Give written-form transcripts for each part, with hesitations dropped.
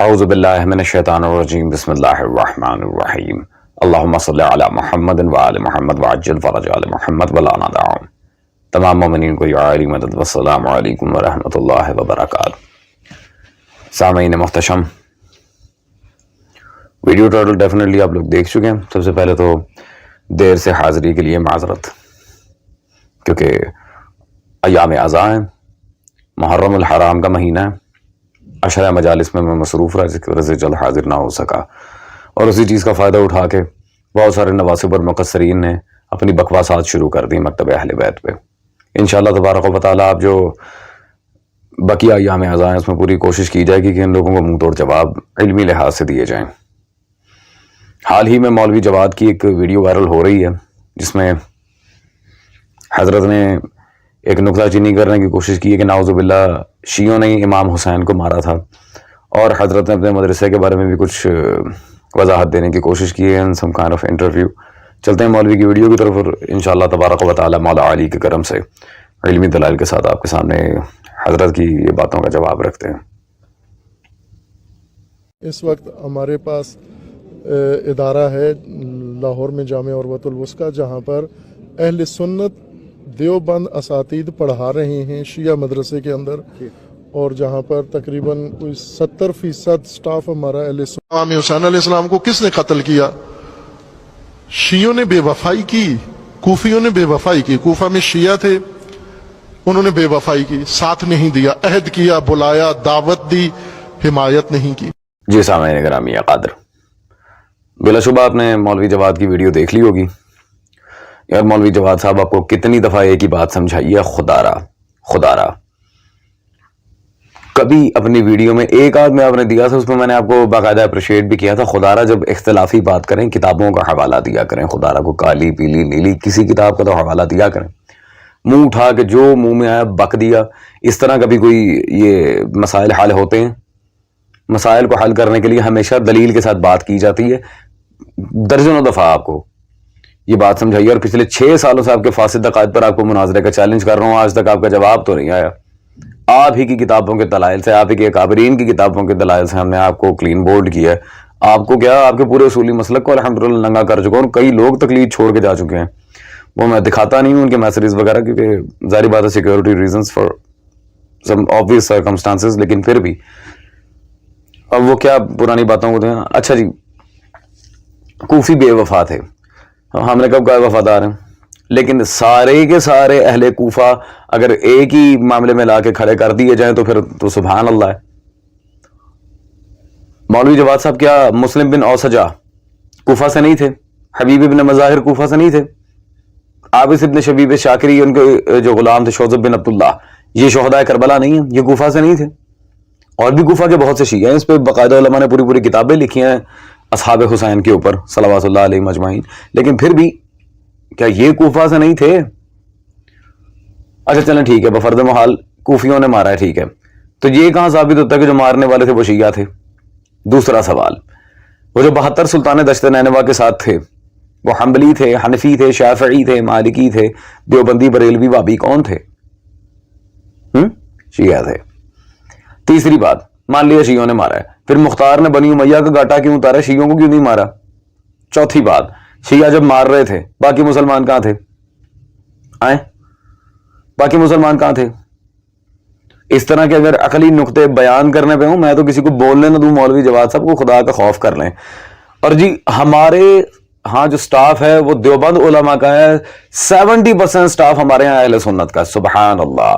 اعوذ باللہ من الشیطان الرجیم بسم اللہ الرحمن الرحیم اللہم صلی علی محمد وآل محمد وعجل فرج آل محمد ولا ندعهم. تمام مومنین کو عالی مدد والسلام علیکم ورحمۃ اللہ وبرکاتہ. سامعین محتشم، ویڈیو ٹائٹل ڈیفینیٹلی آپ لوگ دیکھ چکے ہیں. سب سے پہلے تو دیر سے حاضری کے لیے معذرت، کیونکہ ایام اعضاء ہیں، محرم الحرام کا مہینہ ہے، عشرہ مجالس میں مصروف رہا، جس کی وجہ سے جلد حاضر نہ ہو سکا، اور اسی چیز کا فائدہ اٹھا کے بہت سارے نواسب اور مقصرین نے اپنی بکواسات شروع کر دی مکتب اہل بیت پہ. انشاءاللہ تبارک و تعالیٰ آپ جو بقیہ ایام اعضاء ہیں اس میں پوری کوشش کی جائے گی کہ ان لوگوں کو منہ توڑ جواب علمی لحاظ سے دیے جائیں. حال ہی میں مولوی جواد کی ایک ویڈیو وائرل ہو رہی ہے جس میں حضرت نے ایک نکتہ چینی کرنے کی کوشش کی ہے کہ نعوذ باللہ شیعوں نے امام حسین کو مارا تھا، اور حضرت نے اپنے مدرسے کے بارے میں بھی کچھ وضاحت دینے کی کوشش کی ہے ان سم کائنڈ آف انٹرویو. چلتے ہیں مولوی کی ویڈیو کی طرف، اور انشاءاللہ تبارک و تعالی مولا علی کے کرم سے علمی دلائل کے ساتھ آپ کے سامنے حضرت کی یہ باتوں کا جواب رکھتے ہیں. اس وقت ہمارے پاس ادارہ ہے لاہور میں جامعہ عروۃ الوثقیٰ، جہاں پر اہل سنت دیوبند اساتید پڑھا رہے ہیں شیعہ مدرسے کے اندر، اور جہاں پر تقریباً کوئی 70% سٹاف ہمارا اہل سنت. امام حسین علیہ السلام کو کس نے قتل کیا؟ شیعوں نے بے وفائی کی، کوفیوں نے بے وفائی کی. کوفہ میں شیعہ تھے، انہوں نے بے وفائی کی، ساتھ نہیں دیا، عہد کیا، بلایا، دعوت دی، حمایت نہیں کی. جی سامعین گرامی قادر، بلا شبہ آپ نے مولوی جواد کی ویڈیو دیکھ لی ہوگی. یار مولوی جواد صاحب آپ کو کتنی دفعہ ایک ہی بات سمجھائی ہے، خدا را کبھی اپنی ویڈیو میں ایک آدھ میں آپ نے دیا تھا، اس میں میں نے آپ کو باقاعدہ اپریشیٹ بھی کیا تھا، خدا را جب اختلافی بات کریں کتابوں کا حوالہ دیا کریں، خدا را کو کالی پیلی نیلی کسی کتاب کا تو حوالہ دیا کریں. منہ اٹھا کے جو منہ میں آیا بک دیا، اس طرح کبھی کوئی یہ مسائل حل ہوتے ہیں؟ مسائل کو حل کرنے کے لیے ہمیشہ دلیل کے ساتھ بات کی جاتی ہے. درجنوں دفعہ آپ کو یہ بات سمجھائی، اور پچھلے 6 سالوں سے آپ کے فاسد عقائد پر آپ کو مناظرے کا چیلنج کر رہا ہوں، آج تک آپ کا جواب تو نہیں آیا. آپ ہی کی کتابوں کے دلائل سے، آپ ہی کے اکابرین کی کتابوں کے دلائل سے ہم نے آپ کو کلین بولڈ کیا ہے. آپ کو کیا، آپ کے پورے اصولی مسلک کو الحمدللہ ننگا کر چکا ہوں. کئی لوگ تقلید چھوڑ کے جا چکے ہیں، وہ میں دکھاتا نہیں ہوں ان کے میسیجز وغیرہ، کیونکہ ظاہری بات ہے security reasons for some obvious circumstances. لیکن پھر بھی اب وہ کیا پرانی باتوں کو دیں. اچھا جی، کوفی بے وفا تھے، ہم نے کب کہا وفادار ہیں؟ لیکن سارے کے سارے اہل کوفہ اگر ایک ہی معاملے میں لا کے کھڑے کر دیے جائیں تو پھر تو سبحان اللہ ہے. مولوی جواد صاحب کیا مسلم بن اوسجہ کوفہ سے نہیں تھے؟ حبیب ابن مظاہر کوفہ سے نہیں تھے؟ عابس ابن شبیب شاکری ان کے جو غلام تھے شوذب بن عبداللہ، یہ شہداء کربلا نہیں ہیں؟ یہ کوفہ سے نہیں تھے؟ اور بھی کوفہ کے بہت سے شیعہ ہیں، اس پہ باقاعدہ علماء نے پوری کتابیں لکھی ہیں اصحاب حسین کے اوپر صلوات اللہ علیہ مجمعین. لیکن پھر بھی کیا یہ کوفہ سے نہیں تھے؟ اچھا چلیں ٹھیک ہے، بفرض محال کوفیوں نے مارا ہے، ٹھیک ہے، تو یہ کہاں ثابت ہوتا ہے کہ جو مارنے والے تھے وہ شیعہ تھے؟ دوسرا سوال، وہ جو 72 سلطان دشت نینوا کے ساتھ تھے وہ حنبلی تھے، حنفی تھے، شافعی تھے، مالکی تھے، دیوبندی، بریلوی، وہابی، کون تھے؟ شیعہ تھے. تیسری بات، مان لیا شیعوں نے مارا ہے، پھر مختار نے بنی امیہ کا گاٹا کیوں اتارا؟ شیعوں کو کیوں نہیں مارا؟ چوتھی بات، شیعہ جب مار رہے تھے باقی مسلمان کہاں تھے؟ باقی مسلمان کہاں تھے؟ اس طرح کے اگر عقلی نقطے بیان کرنے پہ ہوں میں تو کسی کو بولنے نہ دوں. مولوی جواد صاحب کو خدا کا خوف کر لیں. اور جی ہمارے ہاں جو سٹاف ہے وہ دیوبند علماء کا ہے، 70% سٹاف ہمارے ہاں اہل سنت کا. سبحان اللہ.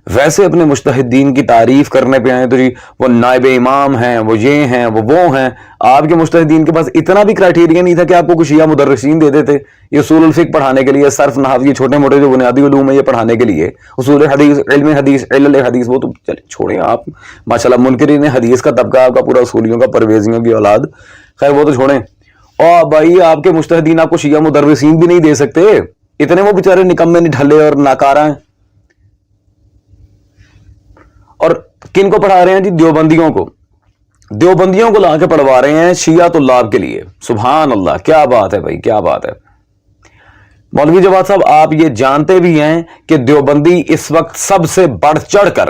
ویسے اپنے مجتہدین کی تعریف کرنے پہ آئے تو جی وہ نائب امام ہیں، وہ یہ ہیں، وہ ہیں. آپ کے مجتہدین کے پاس اتنا بھی کرائٹیریا نہیں تھا کہ آپ کو کچھ شیعہ مدرسین دے دیتے یہ اصول الفقہ پڑھانے کے لیے، صرف نحو، یہ چھوٹے موٹے جو بنیادی علوم ہے یہ پڑھانے کے لیے، اصول حدیث، علم حدیث، علل حدیث، وہ تو چلے چھوڑیں آپ. ماشاءاللہ منکرین حدیث کا طبقہ آپ کا پورا اصولیوں کا، پرویزیوں کی اولاد، خیر وہ تو چھوڑیں. اور بھائی آپ کے مجتہدین آپ کو شیعہ مدرسین بھی نہیں دے سکتے، اتنے وہ بیچارے نکمے نڈھلے اور ناکارہ ہیں. اور کن کو پڑھا رہے ہیں جی؟ دیوبندیوں کو لا کے پڑھوا رہے ہیں شیعہ طلاب کے لیے. سبحان اللہ، کیا بات ہے بھائی، کیا بات ہے. مولوی جواد صاحب آپ یہ جانتے بھی ہیں کہ دیوبندی اس وقت سب سے بڑھ چڑھ کر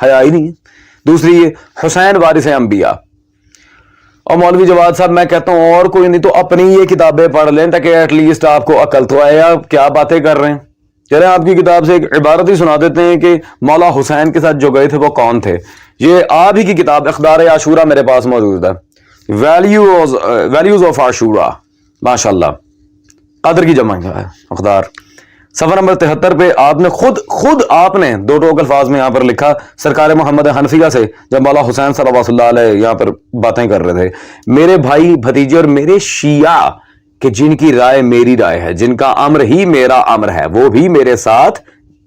حیا ہی نہیں ہے. دوسری یہ حسین وارث انبیاء. اور مولوی جواد صاحب میں کہتا ہوں اور کوئی نہیں تو اپنی یہ کتابیں پڑھ لیں تاکہ ایٹ لیسٹ آپ کو عقل تو آئے. آپ کیا باتیں کر رہے ہیں؟ چلیں آپ کی کتاب سے ایک عبارت ہی سنا دیتے ہیں کہ مولا حسین کے ساتھ جو گئے تھے وہ کون تھے. یہ آپ ہی کی کتاب اقدار عاشورہ میرے پاس موجود ہے. ویلیوز آف عاشورہ، ماشاء اللہ، قدر کی جمع ہے اقدار. صفحہ نمبر 73 پہ آپ نے خود آپ نے دو ٹوک الفاظ میں یہاں پر لکھا سرکار محمد حنفیہ سے جب مولا حسین صلی اللہ علیہ یہاں پر باتیں کر رہے تھے، میرے بھائی بھتیجے اور میرے شیعہ کہ جن کی رائے میری رائے ہے، جن کا امر ہی میرا امر ہے، وہ بھی میرے ساتھ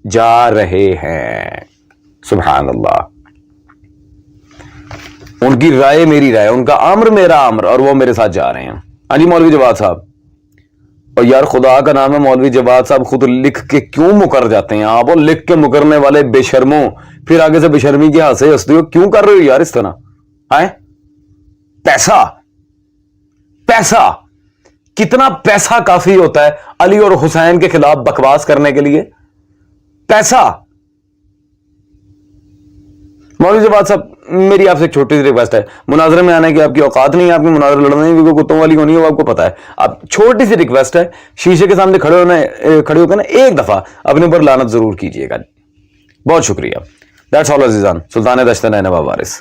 جا رہے ہیں. سبحان اللہ. ان کی رائے میری رائے، ان کا امر میرا امر، اور وہ میرے ساتھ جا رہے ہیں. ہاں جی مولوی جواد صاحب. اور یار خدا کا نام ہے مولوی جواد صاحب خود لکھ کے کیوں مکر جاتے ہیں آپ؟ اور لکھ کے مکرنے والے بے شرموں، پھر آگے سے بے شرمی کی ہنسے ہنستے ہو کیوں کر رہے ہو یار اس طرح؟ ہیں پیسہ کتنا پیسہ کافی ہوتا ہے علی اور حسین کے خلاف بکواس کرنے کے لیے؟ پیسہ. مولوی جواد صاحب میری آپ سے ایک چھوٹی سی ریکویسٹ ہے، مناظرے میں آنے کی آپ کی اوقات نہیں ہے، آپ کی مناظرے لڑنے کی کوئی کتوں والی ہونی ہے وہ آپ کو پتا ہے. آپ چھوٹی سی ریکویسٹ ہے، شیشے کے سامنے کھڑے ہو کے نا ایک دفعہ اپنے اوپر لعنت ضرور کیجیے گا. بہت شکریہ. دیٹس آل عزیزان. سلطان دشت نینوا وارث.